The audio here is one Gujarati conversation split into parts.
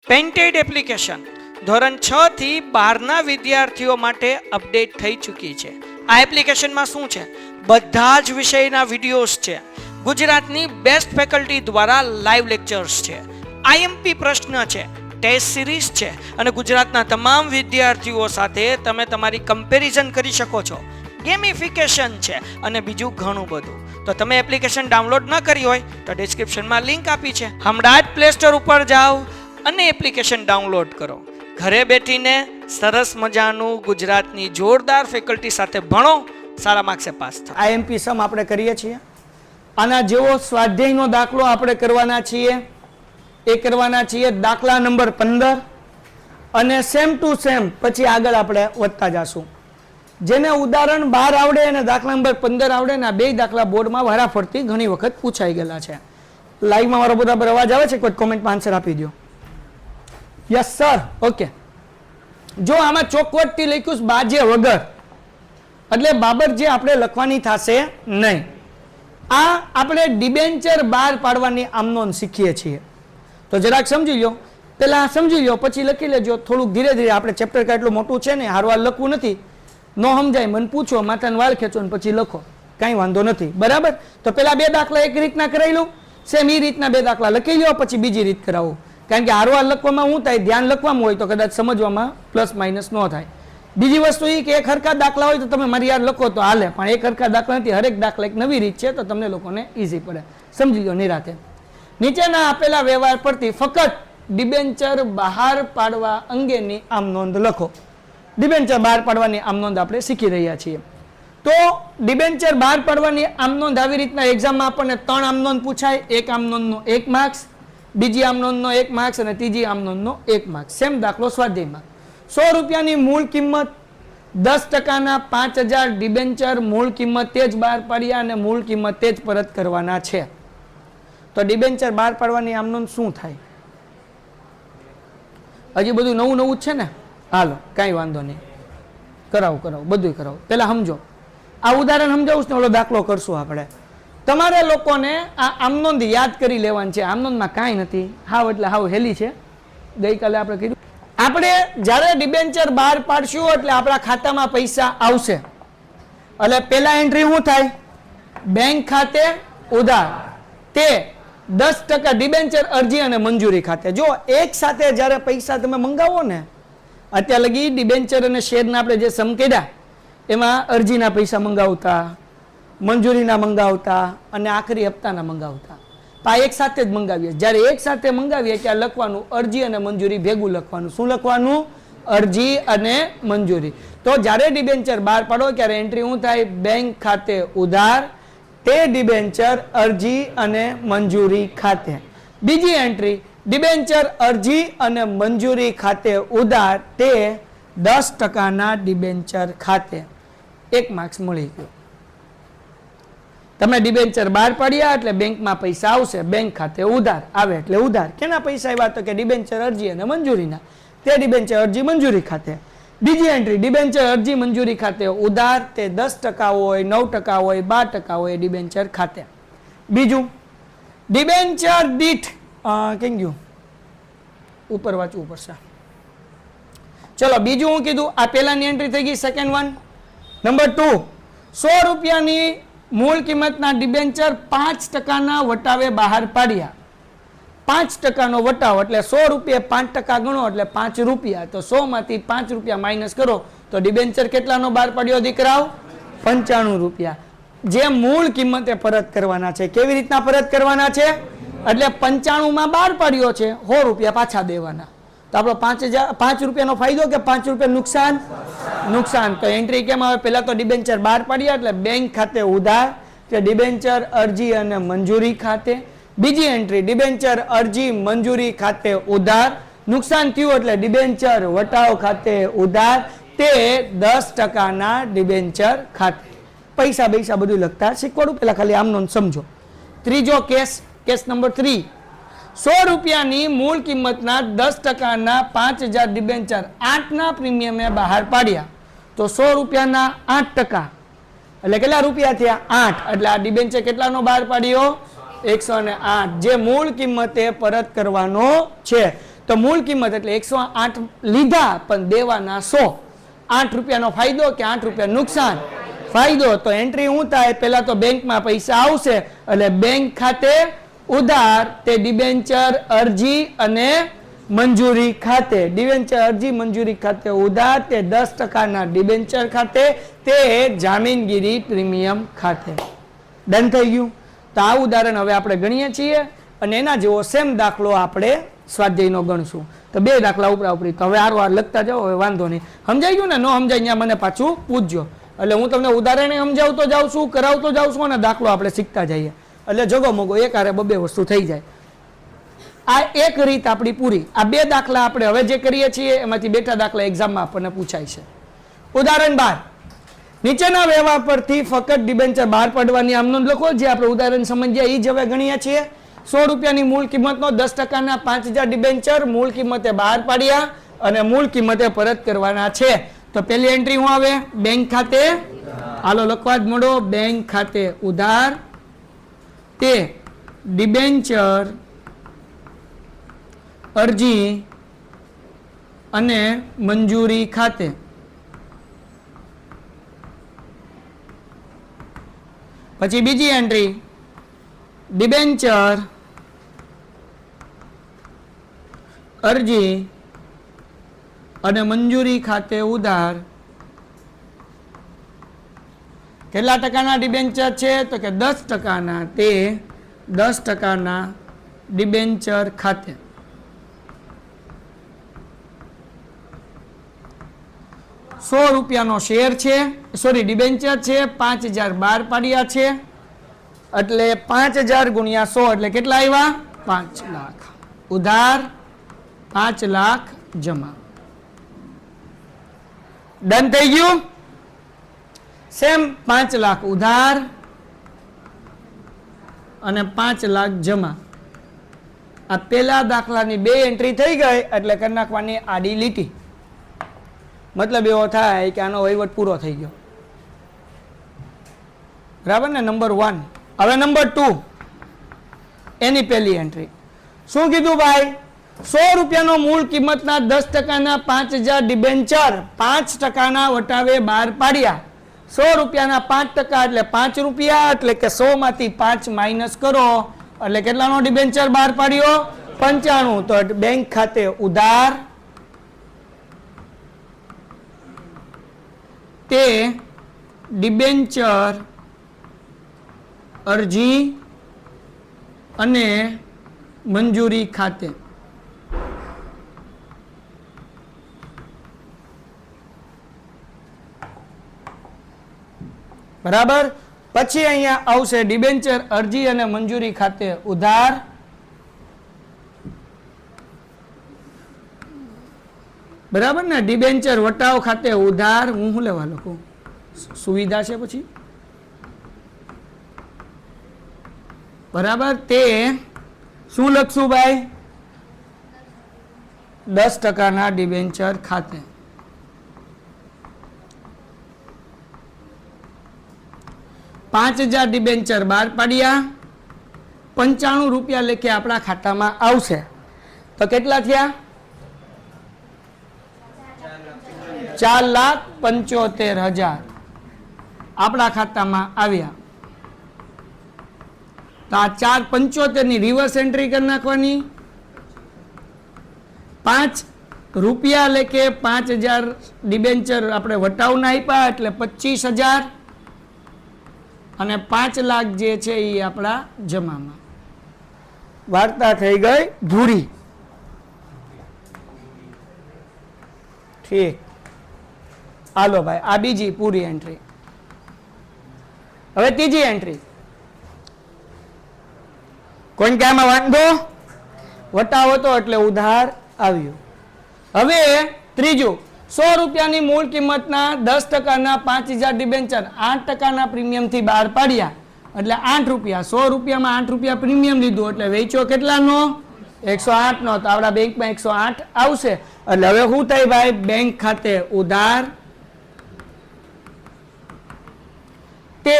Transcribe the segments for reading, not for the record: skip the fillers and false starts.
પેન્ટેડ એપ્લિકેશન ધોરણ 6 થી 12ના વિદ્યાર્થીઓ માટે અપડેટ થઈ ચૂકી છે. આ એપ્લિકેશનમાં શું છે? બધા જ વિષયના વિડીયોઝ છે. ગુજરાતની બેસ્ટ ફેકલ્ટી દ્વારા લાઈવ લેક્ચર્સ છે. આઈએમપી પ્રશ્ન છે, ટેસ્ટ સિરીઝ છે અને ગુજરાતના તમામ વિદ્યાર્થીઓ સાથે તમે તમારી કમ્પેરિઝન કરી શકો છો. ગેમિફિકેશન છે અને બીજું ઘણું બધું. તો તમે એપ્લિકેશન ડાઉનલોડ ન કરી હોય તો ડિસ્ક્રિપ્શનમાં લિંક આપી છે. હમણાં જ પ્લે સ્ટોર ઉપર જાઓ અને એપ્લિકેશન ડાઉનલોડ કરો. ઘરે બેઠીને સરસ મજાનું ગુજરાતની જોરદાર ફેકલ્ટી સાથે ભણો, સારા માર્ક્સે પાસ થાઓ. આઈએમપી સમ આપણે કરીએ છીએ. આના જેવો સ્વાધ્યાયનો દાખલો આપણે કરવાના છીએ. એ કરવાના છીએ દાખલા નંબર 15 અને સેમ ટુ સેમ પછી આગળ આપણે વધતા જાશું. જેને ઉદાહરણ 12 આવડે અને દાખલા નંબર 15 આવડે ને આ બે દાખલા બોર્ડમાં વારાફરતી ઘણી વખત પૂછાઈ ગયેલા છે. લાઈવમાં મારો બરાબર અવાજ આવે છે? કોઈ કોમેન્ટમાં આન્સર આપી દો. Yes sir. ઓકે, જો આમાં ચોખવટથી લખ્યું છે બાજે વગર, એટલે બાબત જે આપણે લખવાની થશે નહીં. આ આપણે ડિબેન્ચર બહાર પાડવાની આમનોંધ શીખીએ છીએ. તો જરાક સમજી લો, પેલા સમજી લો પછી લખી લેજો. થોડુંક ધીરે ધીરે, આપણે ચેપ્ટર કા એટલું મોટું છે ને, હારવાર લખવું નથી. ન સમજાય મને પૂછો, માથાને વાળ ખેંચો ને પછી લખો, કાંઈ વાંધો નથી. બરાબર? તો પેલા બે દાખલા એક રીતના કરાવી લઉં, સેમ એ રીતના બે દાખલા લખી લો, પછી બીજી રીત કરાવું. કારણ કે હારવાર લખવામાં શું થાય, ધ્યાન લખવામાં હોય તો કદાચ સમજવામાં પ્લસ માઇનસ ન થાય. બીજી વસ્તુ એ કે એક હરખા દાખલા હોય તો તમે મારી યાર લખો તો હાલે, પણ એક હરખા દાખલા નથી. હરેક દાખલા એક નવી રીત છે, તો તમને લોકોને ઈઝી પડે. સમજી લો નિરાતે. નીચેના આપેલા વ્યવહાર પરથી ફક્ત ડિબેન્ચર બહાર પાડવા અંગેની આમ નોંધ લખો. ડિબેન્ચર બહાર પાડવાની આમ નોંધ આપણે શીખી રહ્યા છીએ. તો ડિબેન્ચર બહાર પાડવાની આમ નોંધ આવી રીતના એક્ઝામમાં આપણને 3 આમ નોંધ પૂછાય. એક આમ નોંધનો 1 માર્ક્સ, બીજી આમ નોંધનો 1 માર્ક્સ અને ત્રીજી આમ નોંધનો 1 માર્ક્સ. સેમ દાખલો સ્વાધ્યાયમાં 100 રૂપિયાની મૂળ કિંમત, 10%ના 5000 ડિબેન્ચર મૂળ કિંમત તે જ બહાર પાડ્યા અને મૂળ કિંમત તે જ પરત કરવાના છે. તો ડિબેન્ચર બહાર પાડવાની આમ નોંધ શું થાય? હજી બધું નવું નવું જ છે ને. હાલો, કાંઈ વાંધો નહીં, કરાવું બધું કરાવું. પેલા સમજો, આ ઉદાહરણ સમજાવું ને ઓલો દાખલો કરશું આપણે. તમારે લોકોને આ આમનોંધ યાદ કરી લેવાની છે. આમનોંધમાં કાંઈ નથી, હાવ એટલે હાવ હેલી છે. ગઈકાલે આપણે કીધું, આપણે જ્યારે ડિબેન્ચર બહાર પાડશું એટલે આપણા ખાતામાં પૈસા આવશે. એટલે પેલા એન્ટ્રી શું થાય? બેંક ખાતે ઉધાર, તે 10% ડિબેન્ચર અરજી અને મંજૂરી ખાતે. જો એક સાથે જ્યારે પૈસા તમે મંગાવો ને, અત્યાર લગી ડિબેન્ચર અને શેરના આપણે જે સમ કર્યા એમાં અરજીના પૈસા મંગાવતા, મંજૂરીના મંગાવતા અને આખરી હપ્તાના મંગાવતા. આ એક સાથે જ મંગાવીએ. જ્યારે એક સાથે મંગાવીએ ત્યારે લખવાનું અરજી અને મંજૂરી ભેગું લખવાનું. શું લખવાનું? અરજી અને મંજૂરી. તો જ્યારે ડિબેન્ચર બહાર પાડો ત્યારે એન્ટ્રી શું થાય? બેંક ખાતે ઉધાર, તે ડિબેન્ચર અરજી અને મંજૂરી ખાતે. બીજી એન્ટ્રી ડિબેન્ચર અરજી અને મંજૂરી ખાતે ઉધાર, તે 10%ના ડિબેન્ચર ખાતે. 1 માર્ક્સ મળી ગયો. તમે ડિબેન્ચર બહાર પાડ્યા એટલે બેંકમાં પૈસા આવશે. બેંક ખાતે ઉધાર આવે એટલે ઉધાર. કેના પૈસા આવ્યા? તો કે ડિબેન્ચર અરજી અને મંજૂરીના, તે ડિબેન્ચર અરજી મંજૂરી ખાતે. બીજી એન્ટ્રી ડિબેન્ચર અરજી મંજૂરી ખાતે ઉધાર, તે 10% હોય, 9% હોય, 12% હોય ડિબેન્ચર ખાતે. બીજું ડિબેન્ચર દીઠ કેમ ગયું? ઉપર વાંચવું પડશે. ચલો બીજું હું કીધું, આ પેલાની એન્ટ્રી થઈ ગઈ. સેકન્ડ વન, નંબર 2, 100 રૂપિયાની મૂળ કિંમતના ડિબેન્ચર 5%ના વટાવે બહાર પાડ્યા. 5%નો વટાવ એટલે 100 રૂપિયા 5% ગણો એટલે 5 રૂપિયા. તો 100 માંથી 5 રૂપિયા માઇનસ કરો તો ડિબેન્ચર કેટલાનો બહાર પાડ્યો દીકરાઓ? 95 રૂપિયા. જે મૂળ કિંમતે પરત કરવાના છે. કેવી રીતના પરત કરવાના છે? એટલે 95માં બહાર પાડ્યો છે, 100 રૂપિયા પાછા દેવાના. તો આપણો 5 રૂપિયાનો ફાયદો કે 5 રૂપિયા નુકસાન? નુકસાન. તો એન્ટ્રી કેમ આવે? પેલા તો ડિબેન્ચર બહાર પાડ્યા એટલે બેંક ખાતે ઉધાર, કે ડિબેન્ચર અરજી અને મંજૂરી ખાતે. બીજી એન્ટ્રી ડિબેન્ચર અરજી મંજૂરી ખાતે ઉધાર, નુકસાન થયું એટલે ડિબેન્ચર વટાવ ખાતે ઉધાર, તે 10%ના ડિબેન્ચર ખાતે. પૈસા બધું લખતા શીખવાડું, પેલા ખાલી આમ નોંધ સમજો. ત્રીજો કેસ, કેસ નંબર 3, 100 રૂપિયાની મૂળ કિંમતના 10%ના 5000 ડિબેન્ચર 8ના પ્રીમિયમે બહાર પાડ્યા. તો 100 રૂપિયાના 8% એટલે કેટલા રૂપિયા થયા? 8. એટલે આ ડિબેન્ચર કેટલાનો બહાર પાડ્યો? 108. જે મૂળ કિંમતે પરત કરવાનો છે. તો તો મૂળ કિંમત એટલે 108 લીધા પણ દેવાના 100. 8 રૂપિયાનો ફાયદો કે 8 રૂપિયા નુકસાન? ફાયદો. તો એન્ટ્રી શું થાય? પહેલા તો બેંકમાં પૈસા આવશે એટલે બેંક ખાતે ઉધાર તે ડિબેન્ચર અરજી અને મંજૂરી ખાતે, ડિબેન્ચર અરજી મંજૂરી ખાતે ઉધાર તે 10% ડિબેન્ચર ખાતે તે જામીનગીરી પ્રીમિયમ ખાતે. ડન થઈ ગયું. તો આ ઉદાહરણ હવે આપણે ગણીએ છીએ અને એના જેવો સેમ દાખલો આપણે સ્વાધ્યાયનો ગણશું. તો બે દાખલા ઉપરા ઉપરી. તો હવે આ લખતા જાઓ, હવે વાંધો નહીં. સમજાઈ ગયું ને? ન સમજાય ત્યાં મને પાછું પૂછજો. એટલે હું તમને ઉદાહરણ સમજાવતો જાઉં છું, કરાવતો જાઉં છું અને દાખલો આપણે શીખતા જઈએ. એટલે જગો મગો એક હારે બે વસ્તુ થઈ જાય. આ એક રીત આપણી પૂરી. આ બે દાખલા આપણે હવે જે કરીએ છીએ એમાંથી બેઠા દાખલા એક્ઝામમાં આપણને પૂછાય છે. ઉદાહરણ 12. નીચેના વ્યવહાર પરથી ફક્ત ડિબેન્ચર બહાર પાડવાની આમ નોંધ લખો. જે આપણે ઉદાહરણ સમજ્યા એ જ હવે ગણીએ છીએ. 100 રૂપિયાની મૂળ કિંમતનો 10%ના 5000 ડિબેન્ચર મૂળ કિંમતે બહાર પાડ્યા અને મૂળ કિંમતે પરત કરવાના છે. તો પહેલી એન્ટ્રી શું આવે? બેંક ખાતે. હાલો લખવા જ મળો. બેંક ખાતે ઉધાર તે ડિબેન્ચર અરજી અને મંજૂરી ખાતે. પછી બીજી એન્ટ્રી ડિબેન્ચર અરજી અને મંજૂરી ખાતે ઉધાર. કેટલા ટકાના ડિબેન્ચર છે? તો કે 10%ના તે 10%ના ડિબેન્ચર ખાતે. ₹100 શેર છે, સોરી ડિબેન્ચર છે, 5000 બહાર પાડ્યા છે એટલે 5000 ગુણ્યા 100 એટલે કેટલા આવ્યા? 5 લાખ. ઉધાર 5 લાખ જમા. ડન થઈ ગયું. સેમ 5 લાખ ઉધાર અને 5 લાખ જમા. આ પેલા દાખલાની બે એન્ટ્રી થઈ ગઈ એટલે કરી નાખવાની આડી લીટી. મતલબ એવો થાય કે આનો વહીવટ પૂરો થઈ ગયો. બરાબર ને? નંબર 1. હવે નંબર 2 એની પહેલી એન્ટ્રી શું કીધું ભાઈ? 100 રૂપિયાનો મૂળ કિંમતના 10%ના 5000 ડિબેન્ચર 5%ના વટાવે બહાર પાડ્યા. 100 રૂપિયાના 5% એટલે 5 રૂપિયા એટલે કે 100 માંથી 5 માઇનસ કરો એટલે કેટલાનો ડિબેન્ચર બહાર પાડ્યો? 95. તો બેંક ખાતે ઉધાર તે ડિબેન્ચર અરજી અને મંજૂરી ખાતે. બરાબર. પછી અહીંયા આવશે ડિબેન્ચર અરજી અને મંજૂરી ખાતે ઉધાર બરાબર ને? ડિબેન્ચર વટાવ ખાતે ઉધાર. હું શું લેવા લખું? સુવિધા છે પછી. બરાબર. તે શું લખશું ભાઈ? 10%ના ડિબેન્ચર ખાતે. ₹5000 ડિબેન્ચર બહાર પાડ્યા. 95 રૂપિયા લેખે આપણા ખાતામાં આવશે. તો કેટલા થયા? 4,75,000 આપણા ખાતામાં આવ્યા. તો આ 4,75,000 ની રિવર્સ એન્ટ્રી કરી નાખવાની. 5 રૂપિયા લેખે 5000 ડિબેન્ચર આપણે વટાવના આપ્યા એટલે 25,000 અને 5 લાખ જે છે એ આપણા જમામાં. વાર્તા થઈ ગઈ પૂરી. ઠીક. હાલો ભાઈ, આ બીજી પૂરી એન્ટ્રી. હવે ત્રીજી એન્ટ્રી. કોઈ કે આમાં વાંધો? વટાવ હતો એટલે ઉધાર આવ્યું. હવે ત્રીજું 100 રૂપિયાની મૂળ કિંમતના 10%ના 5000 ડિબેન્ચર 8%ના પ્રીમિયમથી બહાર પાડ્યા એટલે 8 રૂપિયા. 100 રૂપિયામાં 8 રૂપિયા પ્રીમિયમ લીધું એટલે વેચ્યો કેટલાનો? 108 નો. તો આપણા બેંકમાં 108 આવશે. એટલે હવે શું થાય ભાઈ? બેંક ખાતે ઉધાર તે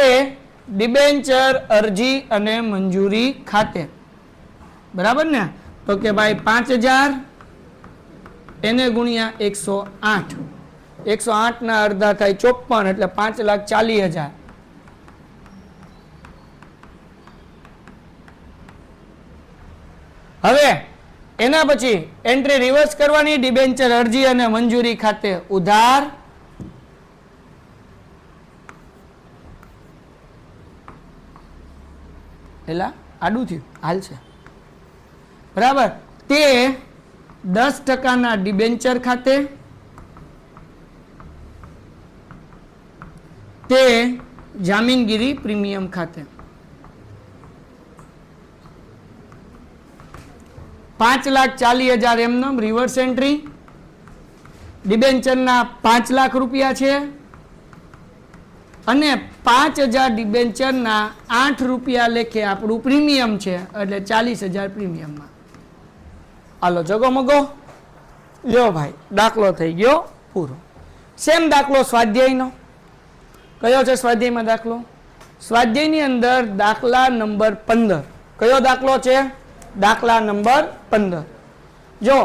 ડિબેન્ચર અરજી અને મંજૂરી ખાતે. બરાબર ને? તો કે ભાઈ 5000 એને ગુણ્યા 108, 108 ના અડધા થાય 54, એટલે 5,40,000. હવે એના પછી એન્ટ્રી રિવર્સ કરવાની, ડિબેન્ચર અરજી અને મંજૂરી ખાતે ઉધાર એલા આડું થયું હાલ છે બરાબર, તે 10% ડિબેન્ચર ખાતે, તે જામીનગીરી પ્રીમિયમ ખાતે. 5,40,000 એમનેમ રિવર્સ એન્ટ્રી, ડિબેન્ચરના 5 લાખ રૂપિયા છે અને 5,000 ડિબેન્ચરના 8 રૂપિયા લેખે આપણું પ્રીમિયમ છે, એટલે 40,000 પ્રીમિયમમાં. હાલો જગો મગો લ્યો ભાઈ, દાખલો થઈ ગયો પૂરો. સેમ દાખલો સ્વાધ્યાયનો. કયો છે સ્વાધ્યાયમાં દાખલો? સ્વાધ્યાયની અંદર દાખલા નંબર 15. કયો દાખલો છે? દાખલા નંબર 15. જો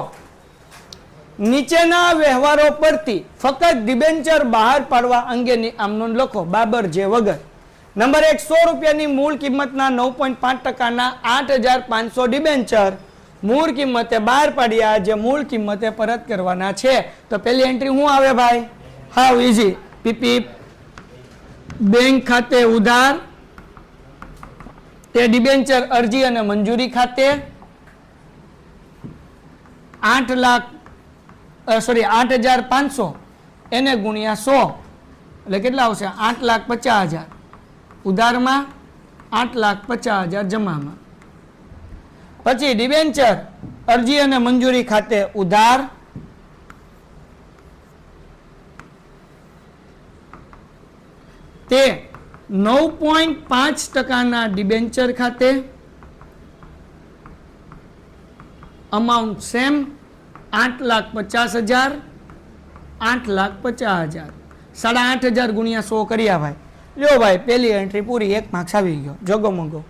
નીચેના વ્યવહારો પરથી ફક્ત ડિબેન્ચર બહાર પાડવા અંગેની આમ નોંધ લખો. બાબર જે વગર. નંબર 1, 100 રૂપિયાની મૂળ કિંમતના 9.5%ના 8,500 ડિબેન્ચર મૂળ કિંમતે બહાર પાડ્યા, જે મૂળ કિંમતે પરત કરવાના છે. તો પહેલી એન્ટ્રી શું આવે ભાઈ? હાવ ઈઝી. પીપી બેંક ખાતે ઉધાર, તે ડિબેન્ચર અરજી અને મંજૂરી ખાતે 8,500 એને ગુણ્યા 100, એટલે કેટલા આવશે? 8,50,000 ઉધારમાં, 8,50,000 જમામાં. પછી ડિબેન્ચર અરજી અને મંજૂરી ખાતે ઉધાર, તે 9.5%ના ડિબેન્ચર ખાતે, અમાઉન્ટ સેમ 8,50,000, 8,50,000. 8,500 ગુણ્યા 100 કર્યા ભાઈ. લ્યો ભાઈ પેલી એન્ટ્રી પૂરી, 1 માર્ક્સ આવી ગયો. જગો મંગો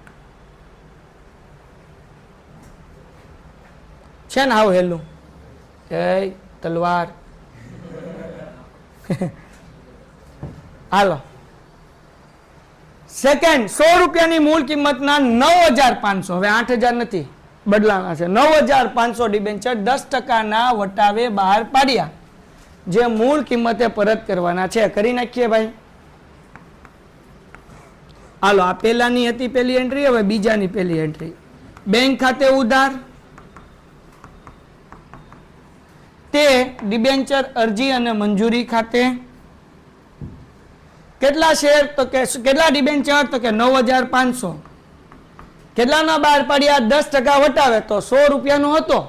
છે ને? આવ હેલું એ તલવાર. હાલો સેકન્ડ, 100 રૂપિયાની મૂળ કિંમતના 9,500, હવે 8,000 નથી બદલાના છે, 9,500 ડિબેન્ચર 10%ના વટાવે બહાર પાડ્યા, જે મૂળ કિંમતે પરત કરવાના છે. કરી નાખીએ ભાઈ. હાલો આ પહેલાની હતી પહેલી એન્ટ્રી, હવે બીજાની પહેલી એન્ટ્રી. બેંક ખાતે ઉધાર, તે ડિબેન્ચર અરજી અને મંજૂરી ખાતે કેટલા શેર? તો કે કેટલા ડિબેન્ચર? તો કે 9,500. કેટલાના બહાર પાડ્યા? 10% વટાવે, તો 100 રૂપિયાનો હતો,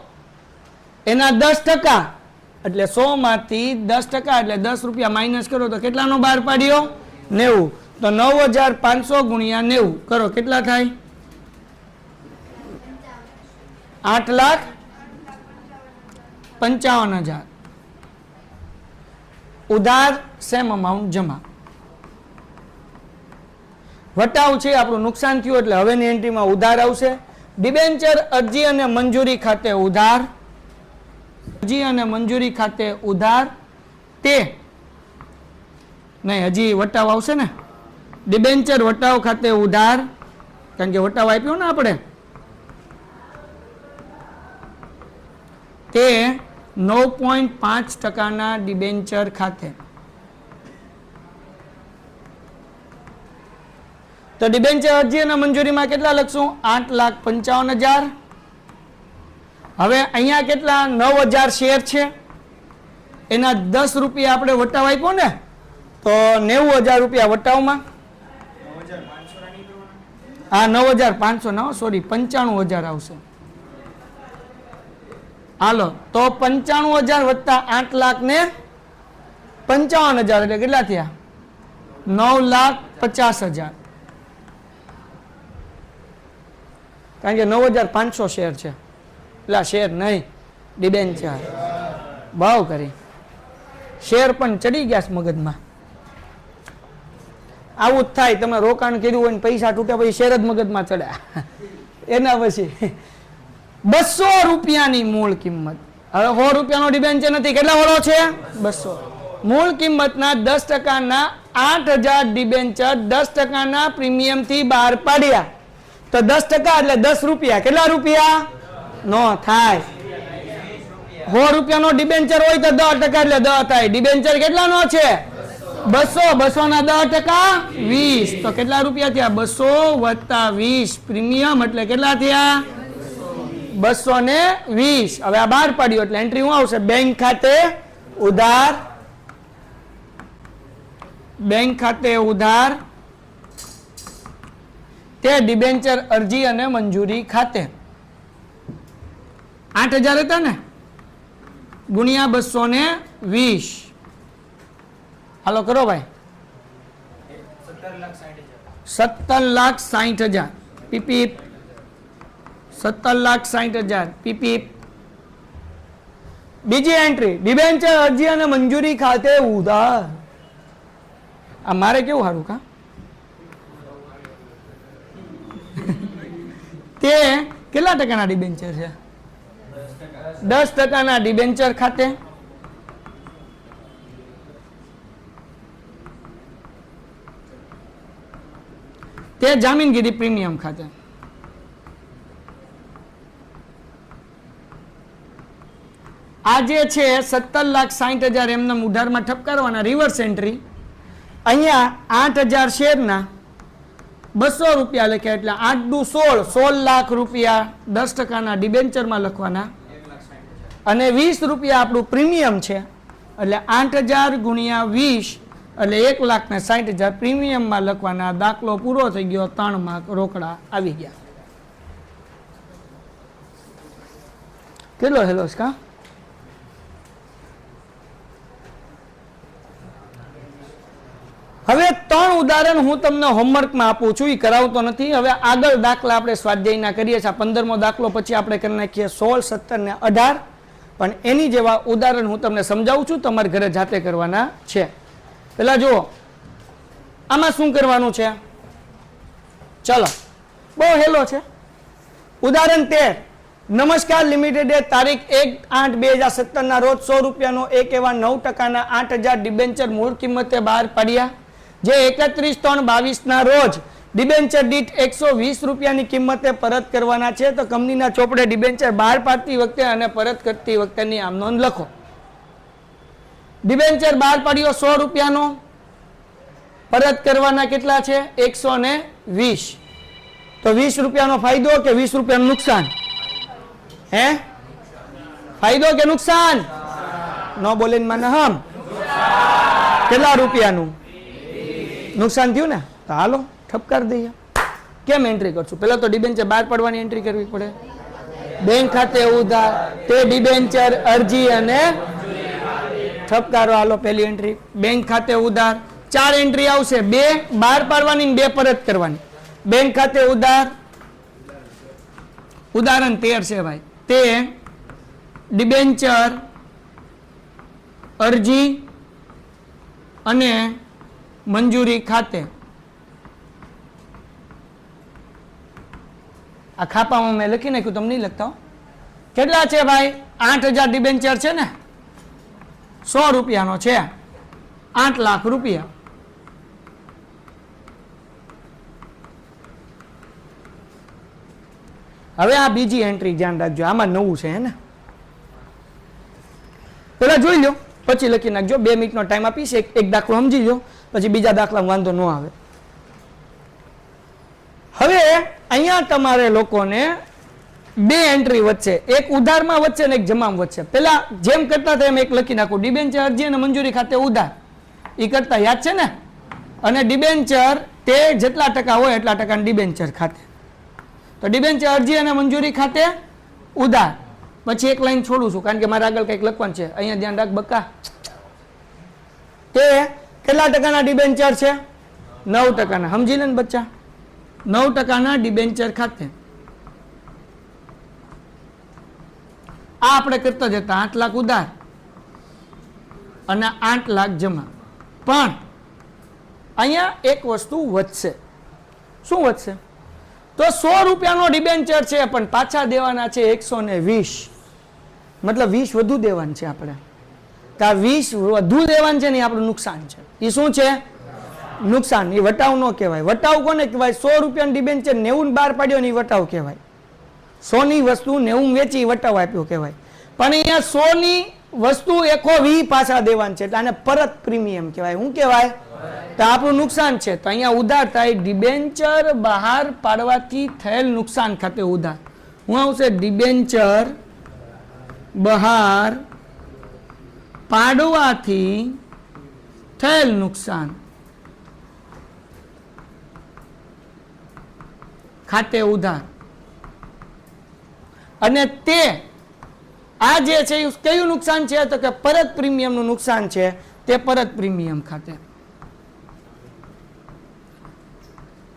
એના 10%, એટલે 100 માંથી 10%, એટલે 10 રૂપિયા માઇનસ કરો તો કેટલાનો બહાર પાડ્યો? 90. તો 9,500 ગુણ્યા 90 કરો, કેટલા થાય? 8,55,000. ઉધાર સેમ અમાઉન્ટ જમા. વટાવ છે આપણું નુકસાન થયું, એટલે હવેની એન્ટ્રીમાં ઉધાર આવશે. ડિબેન્ચર અરજી અને મંજૂરી ખાતે ઉધાર, અરજી અને મંજૂરી ખાતે ઉધાર, તે નહીં હજી વટાવ આવશે ને. ડિબેન્ચર વટાવ ખાતે ઉધાર, કારણ કે વટાવ આપ્યો ને આપણે, તે 9.5%ના ડિબેન્ચર ખાતે. તો ડિબેન્ચર અરજી અને મંજૂરીમાં કેટલા લખશું? 8,55,000. હવે અહીંયા કેટલા? 9,000 શેર છે, એના 10 રૂપિયા આપણે વટાવ આપ્યો ને, તો 90,000 રૂપિયા વટાવમાં. હા 9,500 ના, સોરી 95,000 આવશે. હાલો તો 95,000 વત્તા 8,55,000 એટલે કેટલા થયા? 9,50,000. કારણ કે 9,500 શેર છે, એટલે શેર નહીં ડિબેન્ચર. ભાવ કરી શેર પણ ચડી ગયા છે મગજમાં. આવું જ થાય, તમે રોકાણ કર્યું હોય ને પૈસા તૂટ્યા પછી શેર જ મગજમાં ચડ્યા. એના પછી 200 રૂપિયાની મૂળ કિંમત, હવે 100 રૂપિયાનો ડિબેન્ચર નથી, કેટલા વાળો છે? 200. મૂળ કિંમતના 10%ના 8000 ડિબેન્ચર 10%ના પ્રીમિયમ થી બહાર પાડ્યા તો 10% એટલે 10 રૂપિયા. કેટલા રૂપિયા? નો થાય. 100 રૂપિયાનો ડિબેન્ચર હોય તો 10% એટલે 10 થાય. ડિબેન્ચર કેટલાનો છે? 200. 200 ના 10% 20. તો કેટલા રૂપિયા થયા? 200 વત્તા 20 પ્રીમિયમ એટલે કેટલા થયા? 220. હવે આ બહાર પાડ્યું એટલે એન્ટ્રી શું આવશે? બેંક ખાતે ઉધાર. બેંક ખાતે ઉધાર તે ડિબેન્ચર અરજી અને મંજૂરી ખાતે 8000 હતા ને ગુણ્યા 220. હાલો કરો ભાઈ. 17,60,000 પીપીપ. 17,60,000 પીપીપ. બીજી એન્ટ્રી ડિબેન્ચર અરજી અને મંજૂરી ખાતે ઉધાર. આ મારે કેવું સારું કા તે કેટલા ટકાના ડિબેન્ચર છે? 10%ના ડિબેન્ચર ખાતે તે જામીનગીરી પ્રીમિયમ ખાતે. આ જે છે 17,60,000 એમના ઉધારમાં ઠપકારવાના રિવર્સ એન્ટ્રી. અહીંયા 8000 શેરના 200 રૂપિયા લખ્યા એટલે 8 દુ 16 લાખ રૂપિયા 10%ના ડિબેન્ચરમાં લખવાના અને 20 રૂપિયા આપણું પ્રીમિયમ છે એટલે 8000 ગુણ્યા 20 એટલે 1,60,000 પ્રીમિયમમાં લખવાના. દાખલો પૂરો થઈ ગયો. 3 માર્ક રોકડા આવી ગયા. કેટલો હેલો કા? હવે 3 ઉદાહરણ હું તમને હોમવર્કમાં આપું છું, એ કરાવતો નથી. હવે આગળ દાખલા આપણે સ્વાધ્યાયના કરીએ છીએ. 15મો દાખલો પછી આપણે કરી નાખીએ 16, 17 ને 18. પણ એની જેવા ઉદાહરણ હું તમને સમજાવું છું, તમારે ઘરે જાતે કરવાના છે. પેલા જુઓ આમાં શું કરવાનું છે. ચલો બહુ હેલો છે. ઉદાહરણ 13. નમસ્કાર લિમિટેડે તારીખ 1/8/2017 ના રોજ 100 રૂપિયાનો એક એવા 9%ના 8000 ડિબેન્ચર મૂળ કિંમતે બહાર પાડ્યા, જે 31/3/22 ના રોજ ડિબેન્ચર દીઠ 120 રૂપિયાની કિંમતે પરત કરવાના છે. તો કંપનીના ચોપડે ડિબેન્ચર બહાર પાડતી વખતે અને પરત કરતી વખતેની આમ નોંધ લખો. ડિબેન્ચર બહાર પાડ્યો 100 રૂપિયાનો, પરત કરવાના કેટલા છે? 120. તો 20 રૂપિયાનો ફાયદો કે 20 રૂપિયાનું નુકસાન? હે, ફાયદો કે નુકસાન? નો બોલે મને હમ. કેટલા રૂપિયાનું નુકસાન થયું ને? તો હાલો ઠપકાર દઈએ. કેમ એન્ટ્રી કરશું? પેલા તો ડિબેન્ચર બહાર પાડવાની એન્ટ્રી કરવી પડે. બેંક ખાતે ઉધાર તે ડિબેન્ચર અરજી અને ઠપકારો. હાલો પહેલી એન્ટ્રી બેંક ખાતે ઉધાર. 4 એન્ટ્રી આવશે. 2 બહાર પાડવાની, 2 પરત કરવાની. બેંક ખાતે ઉધાર. ઉદાહરણ 13 છે ભાઈ. તે ડિબેન્ચર અરજી અને મંજૂરી ખાતે. આ ખાપામાં મેં લખી નાખ્યું, તમે નહીં લખતા. કેટલા છે ભાઈ? 8000 ડિબેન્ચર છે ને, 100 રૂપિયાનો છે, 8 લાખ રૂપિયા. હવે આ બીજી એન્ટ્રી ધ્યાન રાખજો, આમાં નવું છે હે ને. પેલા જોઈ લો પછી લખી નાખજો. 2 મિનિટનો ટાઈમ આપીશ. એક દાખલો સમજી લો પછી બીજા દાખલામાં વાંધો ન આવે. હવે અહીંયા તમારે લોકોને 2 એન્ટ્રી વચ્ચે, એક ઉધારમાં વચ્ચે ને એક જમામ વચ્ચે. પેલા જેમ કરતા હતા એમ એક લખી નાખું. ડિબેન્ચર અરજી અને મંજૂરી ખાતે ઉધાર એ કરતા યાદ છે ને. અને ડિબેન્ચર તે જેટલા ટકા હોય એટલા ટકા ડિબેન્ચર ખાતે. તો ડિબેન્ચર અરજી અને મંજૂરી ખાતે ઉધાર. પછી એક લાઈન છોડું છું કારણ કે મારે આગળ કંઈક લખવાનું છે. અહીંયા ધ્યાન રાખ બકા. તે કેટલા ટકાના ડિબેન્ચર છે? 9%. સમજી લે ને બચ્ચા. 9%ના ડિબેન્ચર ખાતે. આ આપણે કરતા જતા 8 લાખ ઉધાર અને 8 લાખ જમા. પણ અહીંયા એક વસ્તુ વધશે. શું વધશે? તો 100 રૂપિયાનો ડિબેન્ચર છે પણ પાછા દેવાના છે 120. મતલબ 20 વધુ દેવાનું છે આપણે. તો આ 20 વધુ દેવાનું છે ને એ આપણું નુકસાન છે. એ શું છે? નુકસાન. એ વટાવ ન કહેવાય. વટાવ કોને કહેવાય? 100 રૂપિયાની ડિબેન્ચર 90 બહાર પાડ્યો ને એ વટાવ કહેવાય. 100 ની વસ્તુ 90 વેચી વટાવ આપ્યો કહેવાય. પણ અહીંયા 100 ની વસ્તુ 120 પાછા દેવાનું છે એટલે આને પરત પ્રીમિયમ કહેવાય. શું કહેવાય? તો આપણું નુકસાન છે. તો અહીંયા ઉધાર થાય ડિબેન્ચર બહાર પાડવાથી થયેલ નુકસાન ખાતે ઉધાર. હું આવશે ડિબેન્ચર બહાર પાડવાથી થયેલ નુકસાન ખાતે ઉધાર. અને તે આ જે છે એ કયું નુકસાન છે? તો કે પરત પ્રીમિયમનું નુકસાન છે. તે પરત પ્રીમિયમ ખાતે.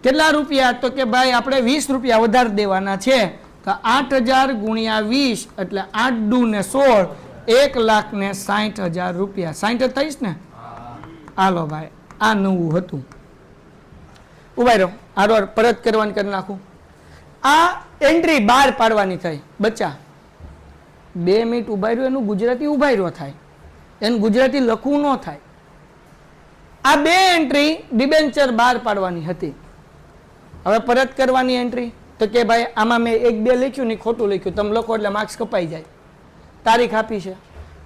કેટલા રૂપિયા? તો કે ભાઈ આપણે 20 રૂપિયા વધારે દેવાના છે. તો 8000 ગુણ્યા 20 એટલે 8 દુ ને 16 1,60,000 રૂપિયા. 60 થઈશ ને? હાલો ભાઈ, આ નવું હતું. ઉભા રહ્યો, આરો પરત કરવાની કરી નાખું. આ એન્ટ્રી બહાર પાડવાની થઈ. બચ્ચા 2 મિનિટ ઉભા રહ્યો, એનું ગુજરાતી ઉભા રહ્યો થાય, એનું ગુજરાતી લખવું ન થાય. આ 2 એન્ટ્રી ડિબેન્ચર બહાર પાડવાની હતી. હવે પરત કરવાની એન્ટ્રી તો કે ભાઈ આમાં મેં 1 2 લખ્યું ને ખોટું લખ્યું, તમે લખો એટલે માર્ક્સ કપાઈ જાય. તારીખ આપી છે,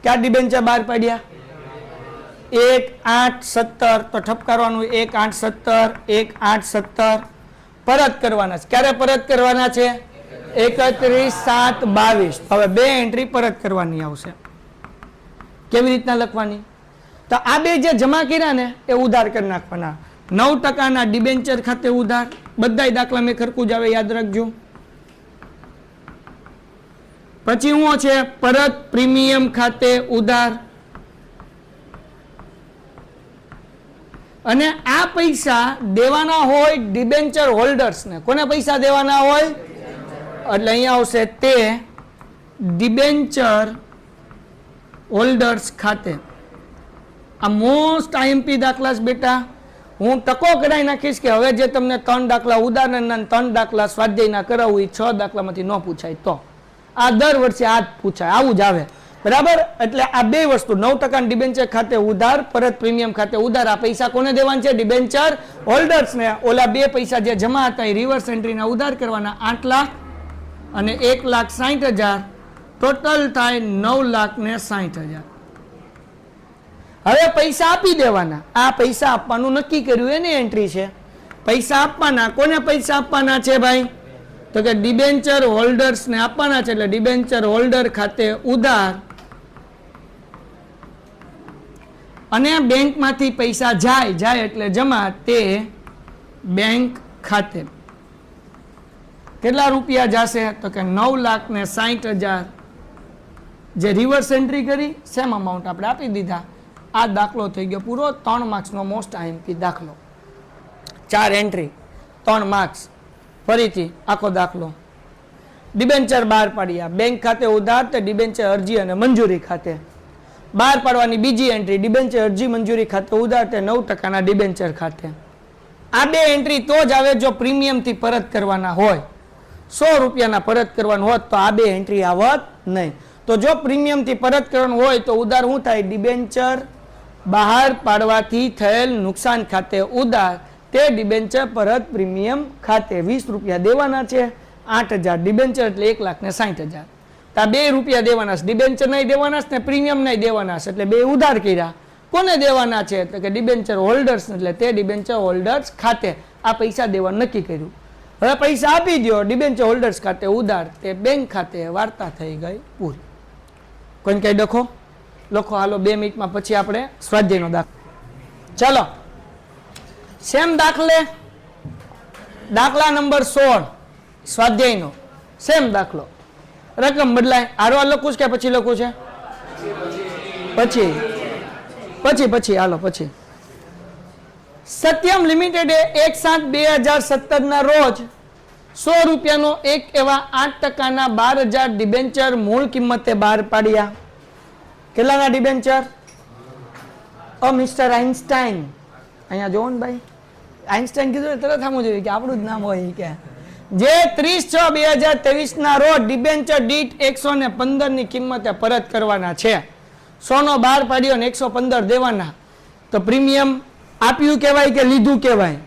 ક્યાં ડિબેન્ચર બહાર પાડ્યા? 1/8/17. તો ઠપકારવાનું 1/8/17 1/8/17 પરત કરવાના છે. ક્યારે પરત કરવાના છે? 31/7/22. હવે 2 એન્ટ્રી પરત કરવાની આવશે. કેવી રીતના લખવાની? તો આ 2 જે જમા કર્યા ને એ ઉધાર કરી નાખવાના. 9% ડિબેન્ચર ખાતે ઉધાર. બધા દાખલા મેં ખરખું જ આવે, યાદ રાખજો. પછી શું છે? પરત પ્રીમિયમ ખાતે ઉધાર. અને આ પૈસા દેવાના હોય ડિબેન્ચર હોલ્ડર્સને. કોને પૈસા દેવાના હોય? એટલે અહીંયા આવશે તે ડિબેન્ચર હોલ્ડર્સ ખાતે. આ મોસ્ટ આઈએમપી દાખલા છે બેટા. હું ટકો કરાવી નાખીશ કે હવે જે તમને 3 દાખલા ઉદાહરણના 3 દાખલા સ્વાધ્યાયના કરાવવું એ 6 દાખલામાંથી ન પૂછાય. તો આ દર વર્ષે આ જ પૂછાય, આવું જ આવે. બરાબર? એટલે આ 2 વસ્તુ 9% ડિબેન્ચર ખાતે ઉધાર, પરત પ્રીમિયમ ખાતે ઉધાર. આ પૈસા કોને દેવાના છે? ડિબેન્ચર હોલ્ડર્સને. ઓલા 2 પૈસા જે જમા હતા એ રિવર્સ એન્ટ્રીના ઉધાર કરવાના. 8 લાખ અને 1,60,000 ટોટલ થાય 9,60,000. હવે પૈસા આપી દેવાના. આ પૈસા આપવાનું નક્કી કર્યું એની એન્ટ્રી છે. પૈસા આપવાના. કોને પૈસા આપવાના છે ભાઈ? તો કે ડિબેન્ચર હોલ્ડર્સને આપવાના છે. એટલે ડિબેન્ચર હોલ્ડર ખાતે ઉધાર. અને બેંકમાંથી પૈસા જાય એટલે જમા. તે બેંક ખાતે. કેટલા રૂપિયા જશે? તો કે 9,60,000 જે રિવર્સ એન્ટ્રી કરી સેમ અમાઉન્ટ આપણે આપી દીધા. આ દાખલો થઈ ગયો પૂરો. 3 માર્ક્સનો મોસ્ટ આઈએમપી દાખલો. 4 એન્ટ્રી 3 માર્ક્સ. ફરીથી આખો દાખલો. ડિબેન્ચર બહાર પાડ્યા. બેંક ખાતે ઉધાર તે ડિબેન્ચર અરજી અને મંજૂરી ખાતે. બહાર પાડવાની બીજી એન્ટ્રી ડિબેન્ચર અરજી મંજૂરી ખાતે ઉધાર તે 9% ડિબેન્ચર ખાતે. આ 2 એન્ટ્રી તો જ આવે જો પ્રીમિયમથી પરત કરવાના હોય. 100 રૂપિયાના પરત કરવાનું હોત તો આ 2 એન્ટ્રી આવત નહીં. તો જો પ્રીમિયમથી પરત કરવાનું હોય તો ઉધાર શું થાય? ડિબેન્ચર બહાર પાડવાથી થયેલ નુકસાન ખાતે ઉધાર. તે ડિબેન્ચર પરત પ્રીમિયમ ખાતે. 20 રૂપિયા દેવાના છે. 8,000 ડિબેન્ચર એટલે 1,60,000. તો આ 2 રૂપિયા દેવાના છે. ડિબેન્ચર નહીં દેવાના છે ને પ્રીમિયમ નહીં દેવાના છે. એટલે 2 ઉધાર કર્યા. કોને દેવાના છે? તો કે ડિબેન્ચર હોલ્ડર્સ. એટલે તે ડિબેન્ચર હોલ્ડર્સ ખાતે આ પૈસા દેવાનું નક્કી કર્યું. હવે પૈસા આપી દો ડિબેન્ચર હોલ્ડર્સ ખાતે ઉધાર. તે બેંક ખાતે. વાર્તા થઈ ગઈ પૂરી. કોઈને કઈ લખો હાલો 2 મિનિટમાં પછી આપણે સ્વાધ્યાયનો દાખલો. ચલો સેમ દાખલા નંબર 16 સ્વાધ્યાયનો સેમ દાખલો. રકમ બદલાય. આરો લખું છે કે પછી લખું છે? પછી હાલો પછી. સત્યમ લિમિટેડે 1/7/2017 ના રોજ 100 રૂપિયાનો એક એવા 8% 12,000 ડિબેન્ચર મૂળ કિંમતે બહાર પાડ્યા. કેટલાના ડિબેન્ચર? Mister Einstein. અહીંયા જોવો ને ભાઈ, આઇન્સ્ટાઈન કીધું તરત સામું જોયું કે આપણું જ નામ હોય કે જે 30/6/2023 ના રોજ ડિબેન્ચર દીઠ 115 ની કિંમતે પરત કરવાના છે. 100 નો 12 પાડ્યો ને 115 દેવાના, તો પ્રીમિયમ આપ્યું કહેવાય કે લીધું કહેવાય?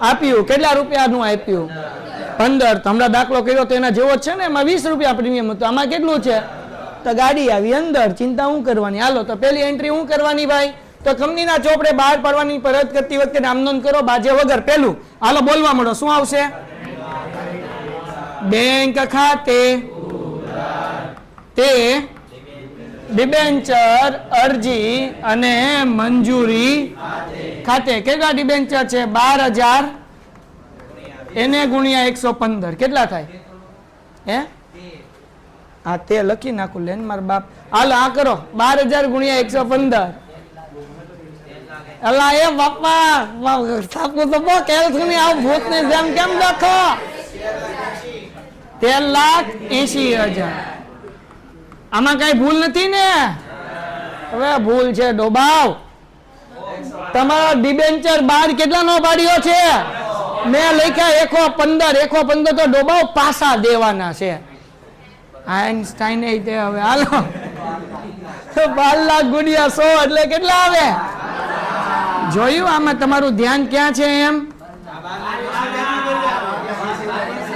આપ્યું. કેટલા રૂપિયાનું આપ્યું? 15. તો હમણાં દાખલો કર્યો તો એના જેવો જ છે ને, એમાં 20 રૂપિયા પ્રીમિયમ હતું. આમાં કેટલું છે? તો ગાડી આવી અંદર, ચિંતા હું કરવાની? હાલો તો પેલી એન્ટ્રી હું કરવાની ભાઈ? તો કંપનીના ચોપડે બહાર પાડવાની પરત કરતી વખતે નામ નોંધ કરો બાજે વગર. પેલું હાલો બોલવા મળો, શું આવશે? બેંક ખાતે તે ડિબેન્ચર અરજી અને મંજૂરી ખાતે કેટલા ડિબેન્ચર છે? 12,000 એને ગુણ્યા 115 કેટલા થાય? હે હા તે લખી નાખું લેન માર બાપ. હાલો આ કરો, 12,000 ગુણ્યા 115. અલા એ બાપા સાપું તો બહુ કેલ્થુની આવ ભૂતની જેમ કેમ લખો? 13,80,000. આમાં કઈ ભૂલ નથી ને? હવે ભૂલ છે ડોબાવ. તમારો ડિબેન્ચર 12 કેટલા નો પાડ્યો છે? મેં લખ્યા 115 તો ડોબાવ પાસા દેવાના છે. આઈન્સ્ટાઈન એ તે હવે હાલો 12 લાખ ગુણ્યા 100 એટલે કેટલા આવે? જોયું? આમાં તમારું ધ્યાન ક્યાં છે એમ?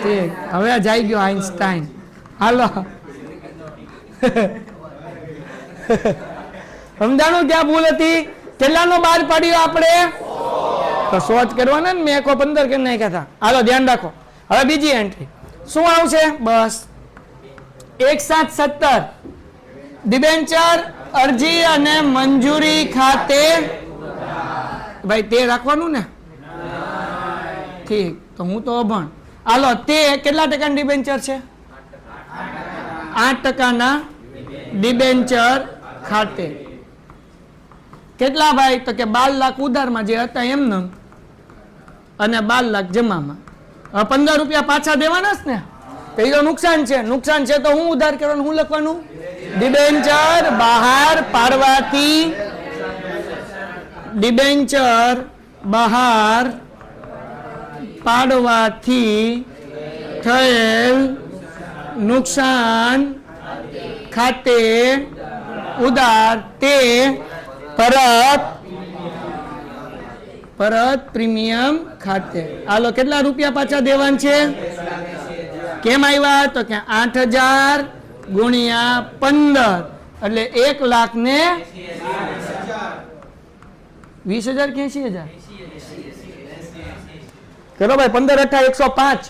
ઠીક, હવે જઈ ગયો આઈન્સ્ટાઈન. હાલો સમજાણું ક્યાં ભૂલ હતી? કેટલાનો 12 પાડ્યો આપણે? તો 100 જ કરવાના ને, મેં 15 કે નહીં કહેતા. હાલો ધ્યાન રાખો. હવે બીજી એન્ટ્રી શું આવશે? બસ 1,770 ડિબેન્ચર અરજી અને મંજૂરી ખાતે. ભાઈ તે રાખવાનું ને? ઠીક, તો હું તો અભણ. હાલો તે કેટલા ટકાની ડિબેન્ચર છે? 8% ડિબેન્ચર ખાતે. કેટલા ભાઈ? તો કે 12 લાખ ઉધારમાં જે હતા એમને અને 12 લાખ જમામાં. 15 રૂપિયા પાછા દેવાના જ ને? તો એ તો નુકસાન છે. નુકસાન છે તો હું ઉધાર કરવાનું, હું લખવાનું? ડિબેન્ચર બહાર પાડવાથી, ડિબેન્ચર બહાર પાડવાથી થયેલ નુકસાન ખાતે ઉધાર તે પરત પ્રીમિયમ ખાતે. હાલો કેટલા રૂપિયા પાછા દેવાના છે? કેમ આવ્યા? તો કે 8,000 ગુણ્યા 15 એટલે 1,00,000 ને 20,000 કે 80,000 કરો ભાઈ. 15 × 8 105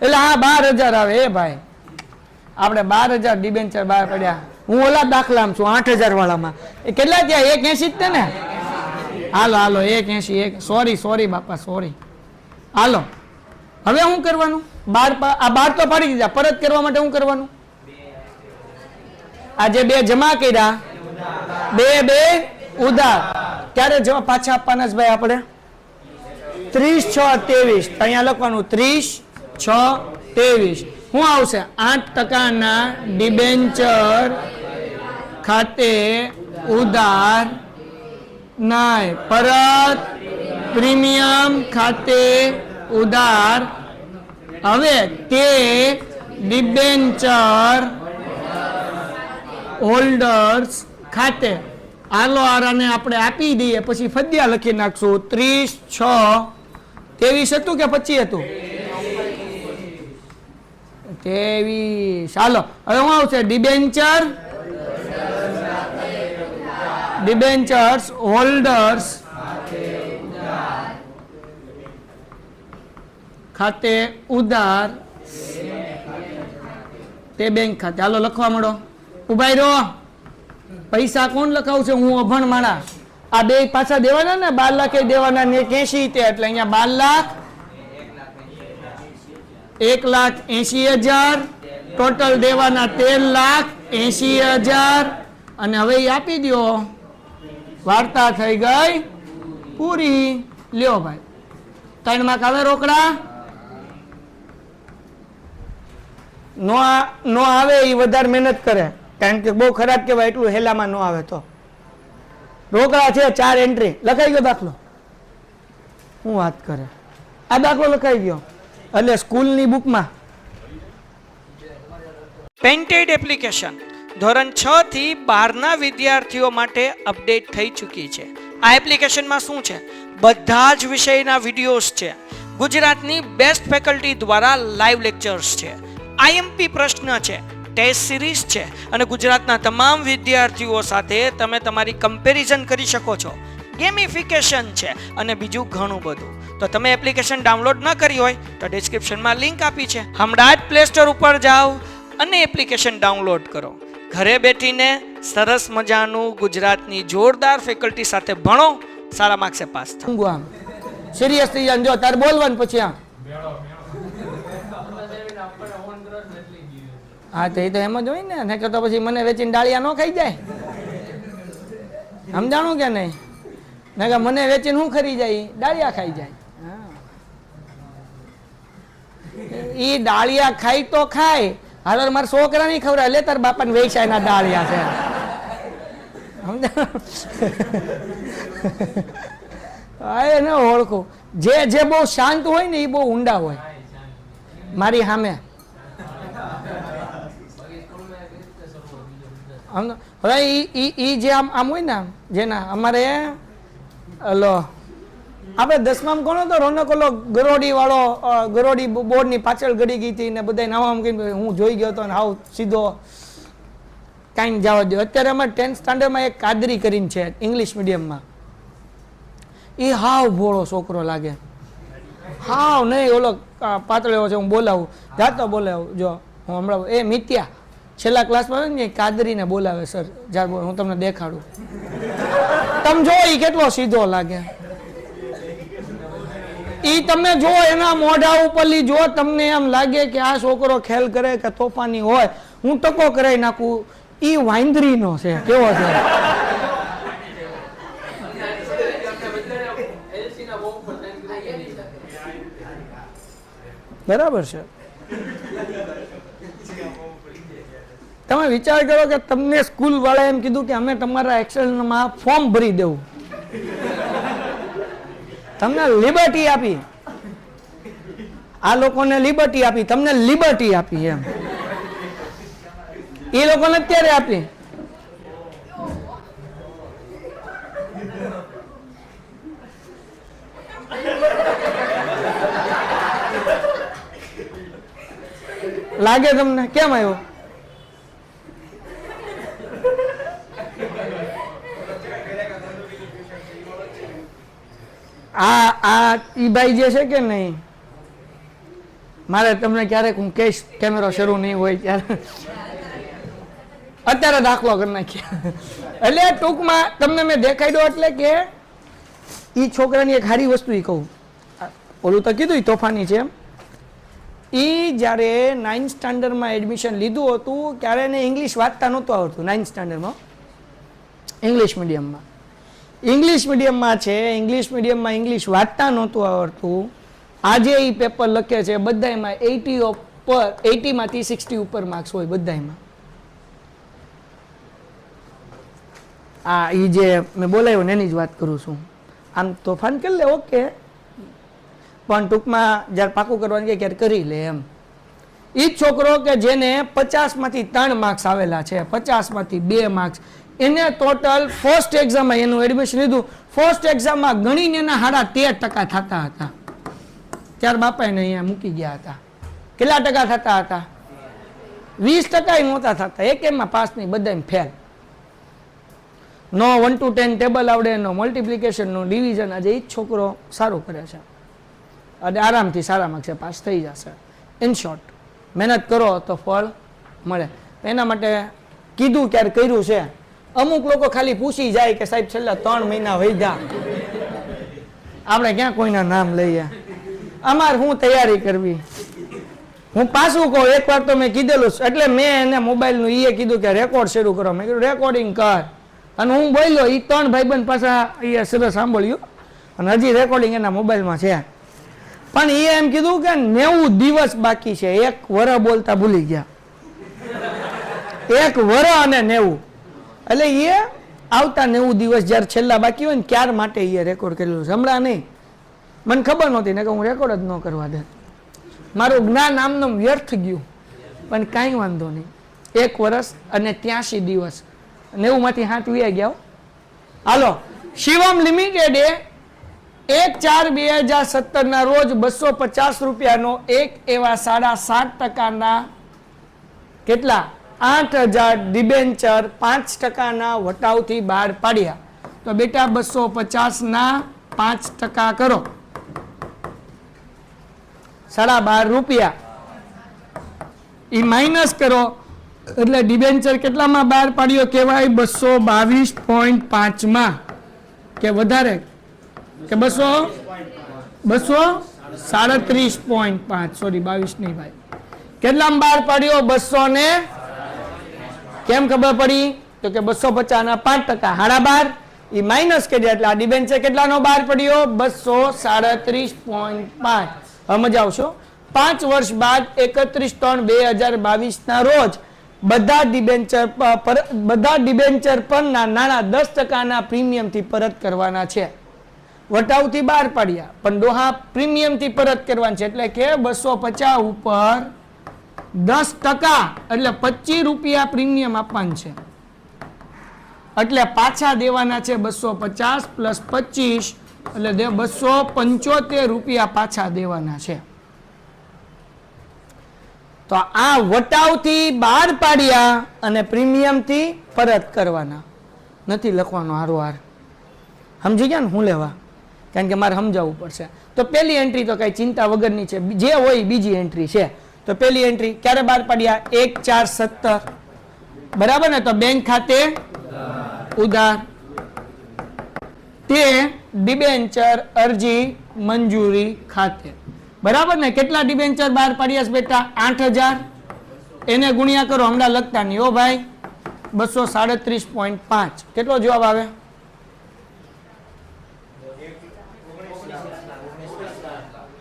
એટલે હા 12,000 આવે. એ ભાઈ આપણે 12,000 ડિબેન્ચર બહાર પડ્યા. હું ઓલા દાખલામાં છું 8,000 વાળામાં. એ કેટલા થયા? 180 જ ને? હાલો 180. સોરી બાપા સોરી. હાલો હવે શું કરવાનું? 12 તો પાડી દીધા. પરત કરવા માટે શું કરવાનું? આ જે 2 જમા કર્યા, 2 ઉધાર. ક્યારે જવા પાછા આપવાના છે ભાઈ આપણે? 30/6/23. અહીંયા લખવાનું 30/6/23. શું આવશે? 8% ડિબેન્ચર ખાતે ઉધાર નહીં, પરત પ્રીમિયમ ખાતે ઉધાર. હવે તે ડિબેન્ચર હોલ્ડર્સ ખાતે. આલો આરાને આપણે આપી દઈએ, પછી ફદ્યા લખી નાખશું. 30/6/23 હતું કે 25 હતું? 23. ચાલો હવે શું આવશે? ડિબેન્ચર્સ હોલ્ડર્સ ખાતે ઉધાર તે બેંક ખાતે. હાલો લખવા મળો. ઉભાઈ રહો. પૈસા કોણ લખાવશે? હું અભણ માણા. આ 2 પાછા દેવાના ને? 12 લાખ દેવાના ને 80 તે એટલે અહીંયા 12 લાખ 1,80,000 ટોટલ દેવાના 13,80,000. અને હવે એ આપી દો. વાર્તા થઈ ગઈ પૂરી. લ્યો ભાઈ 3 માર્ક આવે રોકડા. નો આવે એ વધારે મહેનત કરે, કારણ કે બહુ ખરાબ કહેવાય એટલું હેલામાં નો આવે તો. રોકડા છે 4 એન્ટ્રી. લખાઈ ગયો દાખલો? હું વાત કરે, આ દાખલો લખાઈ ગયો એટલે સ્કૂલની બુકમાં. પેન્ટેડ એપ્લિકેશન ધોરણ 6 થી 12ના વિદ્યાર્થીઓ માટે અપડેટ થઈ ચૂકી છે. આ એપ્લિકેશનમાં શું છે? બધા જ વિષયના વિડીયોઝ છે. ગુજરાતની બેસ્ટ ફેકલ્ટી દ્વારા લાઈવ લેક્ચર્સ છે, આઈએમપી પ્રશ્ન છે, ટેસ્ટ સિરીઝ છે અને ગુજરાતના તમામ વિદ્યાર્થીઓ સાથે તમે તમારી કમ્પેરિઝન કરી શકો છો. ગેમિફિકેશન છે અને બીજું ઘણું બધું. તો તમે એપ્લિકેશન ડાઉનલોડ ન કરી હોય તો ડિસ્ક્રિપ્શનમાં લિંક આપી છે, હમણાં જ પ્લે સ્ટોર ઉપર જાઓ અને એપ્લિકેશન ડાઉનલોડ કરો. ઘરે બેઠીને સરસ મજાનું ગુજરાતની જોરદાર ફેકલ્ટી સાથે ભણો, સારા માર્ક્સે પાસ થાઓ. આમ સિરિયસ થઈ જાય, જો તારે બોલવાનું પછી આમ. હા તો એ તો એમ જ હોય ને, નકર તો પછી મને વેચીને ડાળિયા ન ખાઈ જાય, સમજાણું કે નહીં? નકર મને વેચીને શું ખરી જાય? ડાળિયા ખાઈ જાય. એ ડાળિયા ખાઈ તો ખાય, હાલો મારા છોકરા નહીં ખવડાવે, લે તાર બાપાને વેચાય ના ડાળિયા છે, સમજાણું? ન ઓળખું. જે બહુ શાંત હોય ને એ બહુ ઊંડા હોય. મારી સામે હવે ઈ જે આમ હોય ને, જેના અમારે હલો આપણે 10માં કોણ હતો? રોનક ઓલો ગરોડી વાળો, ગરોડી બોર્ડની પાછળ ગડી ગઈ હતી ને બધા નામ કહીને હું જોઈ ગયો હતો ને હાવ સીધો કાંઈ જવા દો. અત્યારે અમારે 10th સ્ટાન્ડર્ડમાં એક કાદરી કરીને છે ઇંગ્લિશ મીડિયમમાં, એ હાવ ભોળો છોકરો લાગે, હાવ નહીં ઓલો પાતળો છે. હું બોલાવું, જાતો બોલાવું. જો હું હમણાં એ મિત્યા છેલ્લા ક્લાસમાં ને કાદરીને બોલાવે સર, જાર હું તમને દેખાડું, તમે જો એ કેટલો સીધો લાગે. ઈ તમે જો એના મોઢા ઉપરલી જો તમને એમ લાગે કે આ છોકરો ખેલ કરે કે તોફાની હોય, હું ટકો કરાવી નાખું. ઈ વાંદરીનો છે, કેવો છે? બરાબર છે. તમે વિચાર કરો કે તમને સ્કૂલ વાળા એમ કીધું કે અમે તમારા એક્સેલમાં ફોર્મ ભરી દેવું, તમને લિબર્ટી આપી, આ લોકોને લિબર્ટી આપી, તમને લિબર્ટી આપી, એમ એ લોકોને અત્યારે આપી. લાગે તમને? કેમ આવ્યો? આ ઈ ભાઈ જે છે કે નહીં, મારે તમને ક્યારેક હું કહીશ, કેમેરો શરૂ નહીં હોય ત્યારે, અત્યારે દાખલો કરી નાખીએ. એટલે ટૂંકમાં તમને મેં દેખાડ્યો એટલે કે ઈ છોકરાની એક સારી વસ્તુ ઈ કહું, ઓલું તો કીધું તોફાની છે એમ. ઈ જ્યારે 9th સ્ટાન્ડર્ડમાં એડમિશન લીધું હતું ત્યારે એને ઇંગ્લિશ વાંચતા નહોતું આવડતું. 9th સ્ટાન્ડર્ડમાં ઇંગ્લિશ મીડિયમમાં છે, ઇંગ્લિશ મીડિયમમાં ઇંગ્લિશ વાંચતા નહોતું આવડતું. આજે એ પેપર લખે છે, બધામાં 80માંથી 60 ઉપર માર્ક્સ હોય બધામાં. આ એ જે મેં બોલાવ્યો ને એની જ વાત કરું છું. આમ તોફાન કરી લે ઓકે, પણ ટૂંકમાં જ્યારે પાકું કરવાનું કે ક્યારે કરી લે એમ. એ જ છોકરો કે જેને 50માંથી 3 માર્ક્સ આવેલા છે, 50માંથી 2 માર્ક્સ, એને ટોટલ ફર્સ્ટ એક્ઝામમાં એનું એડમિશન લીધું. ફર્સ્ટ એક્ઝામમાં ગણીને એના 13.5% થતા હતા. ત્યાર બાપા એને અહીંયા મૂકી ગયા હતા. કેટલા ટકા થતા હતા? 20% નહોતા થતા. એકેમાં પાસ નહીં, બધામાં ફેલ. નો 1 to 10 ટેબલ આવડે, નો મલ્ટિપ્લિકેશન, નો ડિવિઝન. આજે એ જ છોકરો સારું કરે છે અને આરામથી સારા માર્ક્સે પાસ થઈ જશે. ઇન શોર્ટ, મહેનત કરો તો ફળ મળે. એના માટે કીધું ક્યારે કર્યું છે. અમુક લોકો ખાલી પૂછી જાય કે સાહેબ છેલ્લા 3 મહિના વૈધા, આપણે ક્યાં કોઈના નામ લઈએ. અમારે શું તૈયારી કરવી? હું પાછું કહું, એકવાર તો મેં કીધેલું, એટલે મેં એને મોબાઈલનું એ કીધું કે રેકોર્ડ શરૂ કરો. મેં કીધું રેકોર્ડિંગ કર, અને હું બોલ્યો. એ 3 ભાઈબંધ પાછા એ સરસ સાંભળ્યું અને હજી રેકોર્ડિંગ એના મોબાઈલમાં છે. પણ એ એમ કીધું કે 90 દિવસ બાકી છે. 1 વર્ષ બોલતા ભૂલી ગયા. 1 વર્ષ અને 90, એટલે એ આવતા 90 દિવસ જ્યારે છેલ્લા બાકી હોય ને ત્યાર માટે એ રેકોર્ડ કરેલું છે, હમણાં નહીં. મને ખબર નહોતી ને કે હું રેકોર્ડ જ ન કરવા દે. મારું જ્ઞાન આમનું વ્યર્થ ગયું. પણ કાંઈ વાંધો નહીં. 1 વર્ષ અને 83 દિવસ 90 માંથી 7 વી ગયા. હાલો, શિવમ લિમિટેડે 1/4/2017 ના રોજ 250 રૂપિયાનો એક એવા 7.5% કેટલા 8000 ડિબેન્ચર 5% વટાવથી બહાર પાડ્યા. તો બેટા 250 ના 5% કરો, 12.5 રૂપિયા. ઈ માઇનસ કરો એટલે ડિબેન્ચર કેટલામાં બહાર પાડ્યો કહેવાય? 222.5 માં. કે વધારે કે 237.5, સોરી 22 નહીં ભાઈ. કેટલામાં બહાર પાડ્યો? 200 ને કેમ ખબર પડી? તો કે 250 ના 5%, 12.5 ઈ માઇનસ કર્યા એટલે આ ડિબેન્ચર કેટલાનો બહાર પડ્યો? 237.5. હવે મજા આવશો. 5 વર્ષ બાદ 31/3/2022 ના રોજ બધા ડિબેન્ચર પરના નાણા 10% ના પ્રીમિયમથી પરત કરવાના છે. વટાવથી બહાર પાડ્યા પણ ડોહા પ્રીમિયમથી પરત કરવાના છે. એટલે કે 250 ઉપર 10% એટલે 25 રૂપિયા પ્રીમિયમ આપવાનું છે. એટલે પાછા દેવાના છે 250 પ્લસ 25 એટલે 275 રૂપિયા પાછા દેવાના છે. તો આ વટાવથી બહાર પાડ્યા અને પ્રીમિયમથી પરત કરવાના. નથી લખવાનો હારોહાર. સમજી ગયા ને હું લેવા? કારણ કે મારે સમજાવવું પડશે. તો પહેલી એન્ટ્રી તો કઈ ચિંતા વગરની છે, જે હોય બીજી એન્ટ્રી છે. તો પહેલી એન્ટ્રી ક્યારે બહાર પાડ્યા? 1/4/17 બરાબર ને? તો બેંક ખાતે ઉધાર, તે ડિબેન્ચર અરજી મંજૂરી ખાતે. બરાબર ને? કેટલા ડિબેન્ચર બહાર પાડ્યા છે બેટા? 8000. એને ગુણ્યા કરો, હમણાં લખતા નહીં હો ભાઈ. 237.5. કેટલો જવાબ આવે?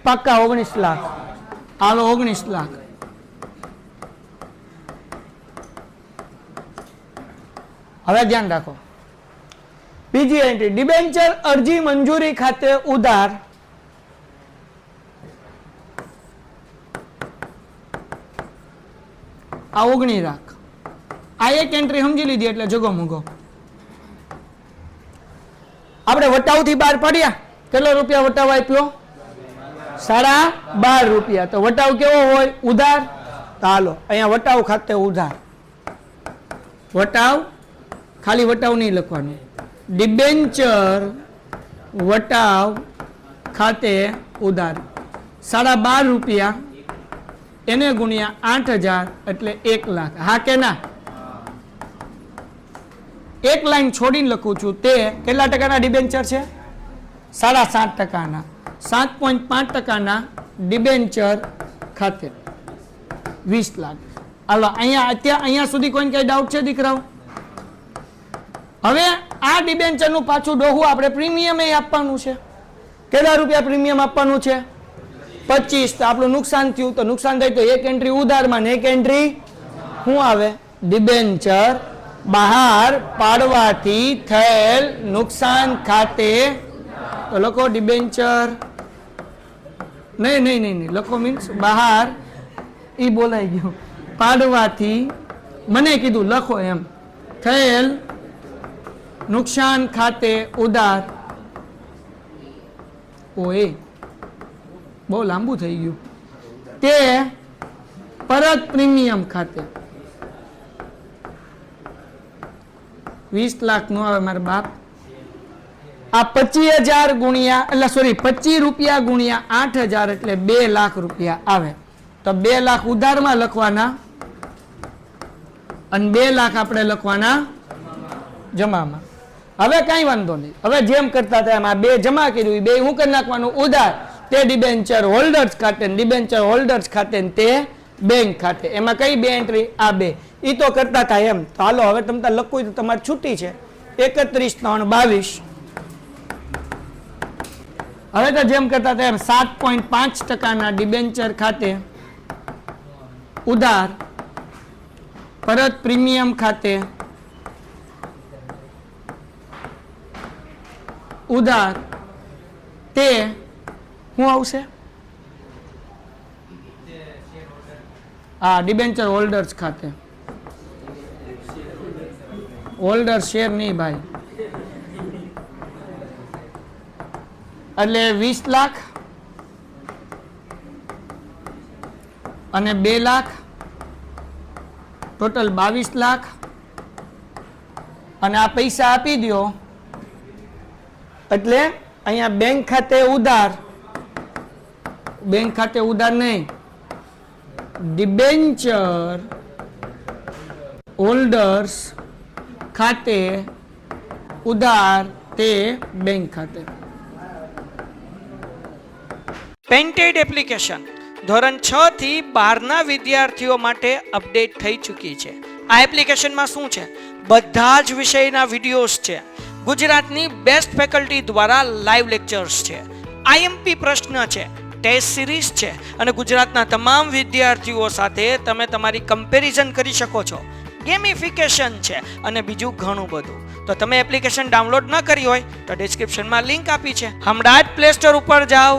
પાક્કા 19 લાખ. હાલો 19 લાખ. હવે ધ્યાન રાખો. બીજી એન્ટ્રી ડિબેન્ચર અરજી મંજૂરી ખાતે ઉધાર, આ 19 લાખ. આ એક એન્ટ્રી સમજી લીધી એટલે જગો મૂગો. આપણે વટાવથી બહાર પાડ્યા. કેટલો રૂપિયા વટાવ આપ્યો? 12.5 રૂપિયા. તો વટાવ કેવો હોય? ઉધાર. હાલો અહીંયા વટાવ ખાતે ઉધાર. વટાવ ખાલી વટાવ નહીં લખવાનું. ડિબેન્ચર વટાવ ખાતે ઉધાર 12.5 રૂપિયા, એને ગુણ્યા 8000 એટલે 1 લાખ. હા કે ના? એક લાઈન છોડીને લખું છું. તે કેટલા ટકાના ડિબેન્ચર છે? 7.5%. 7.5% ડિબેન્ચર ખાતે 20 લાખ. હાલો અહીંયા સુધી કોઈને કઈ ડાઉટ છે દીકરાઓ? હવે આ ડિબેન્ચર નું પાછું ડોહું આપણે પ્રીમિયમ આપવાનું છે. કેટલા રૂપિયા પ્રીમિયમ આપવાનું છે? 25. તો આપણું નુકસાન થયું. તો નુકસાન થાય તો એક એન્ટ્રી ઉધારમાં ને એક એન્ટ્રી શું આવે? ડિબેન્ચર બહાર પાડવાથી થયેલ નુકસાન ખાતે. તો લખો ડિબેન્ચર નહીં લખો મીન્સ બહાર. ઈ બોલાઈ ગયું. પાડવાથી મને કીધું લખો એમ. થયેલ નુકસાન ખાતે ઉધાર. ઓએ બહુ લાંબુ થઈ ગયું. તે પરત પ્રીમિયમ ખાતે 20 લાખ નો આવે મારા બાપ. આ 25,000 ગુણ્યા એટલે સોરી 25 રૂપિયા ગુણ્યા 8000 એટલે 2 લાખ રૂપિયા આવે. તો 2 લાખ ઉધારમાં લખવાના અને 2 લાખ આપણે લખવાના જમામાં. હવે કઈ વાંધો નહીં. હવે જેમ કરતા હતા એમ આ 2 જમા કર્યું, 2 હું કરી નાખવાનું ઉધાર. તે ડિબેન્ચર હોલ્ડર્સ ખાતે, ડિબેન્ચર હોલ્ડર્સ ખાતે, તે બેંક ખાતે. એમાં કઈ 2 એન્ટ્રી? આ 2. ઈ તો કરતા હતા એમ. તો હાલો હવે તમને લખવું તો તમારી છૂટી છે. 31/3/22. હવે તો જેમ કરતા હતા એમ 7.5% ડિબેન્ચર ખાતે ઉધાર, પરત પ્રીમિયમ ખાતે ઉધાર, તે શું આવશે? હા, ડિબેન્ચર હોલ્ડર્સ ખાતે. હોલ્ડર શેર નહીં ભાઈ. એટલે 20 લાખ અને 2 લાખ, ટોટલ 22 લાખ. અને આ પૈસા આપી દો એટલે અહીંયા બેંક ખાતે ઉધાર, બેંક ખાતે ઉધાર નહીં, ડિબેન્ચર હોલ્ડર્સ ખાતે ઉધાર, તે બેંક ખાતે. પેન્ટેડ એપ્લિકેશન ધોરણ 6 થી 12ના વિદ્યાર્થીઓ માટે અપડેટ થઈ ચૂકી છે. આ એપ્લિકેશનમાં શું છે? બધા જ વિષયના વિડીયોઝ છે. ગુજરાતની બેસ્ટ ફેકલ્ટી દ્વારા લાઈવ લેક્ચર્સ છે, આઈએમપી પ્રશ્ન છે, ટેસ્ટ સિરીઝ છે અને ગુજરાતના તમામ વિદ્યાર્થીઓ સાથે તમે તમારી કમ્પેરિઝન કરી શકો છો. ગેમિફિકેશન છે અને બીજું ઘણું બધું. તો તમે એપ્લિકેશન ડાઉનલોડ ન કરી હોય તો ડિસ્ક્રિપ્શનમાં લિંક આપી છે, હમણાં જ પ્લે સ્ટોર ઉપર જાઓ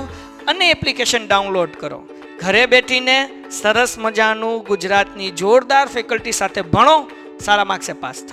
અને એપ્લિકેશન ડાઉનલોડ કરો. ઘરે બેઠીને સરસ મજાનું ગુજરાતની જોરદાર ફેકલ્ટી સાથે ભણો, સારા માર્ક્સે પાસ થાઓ.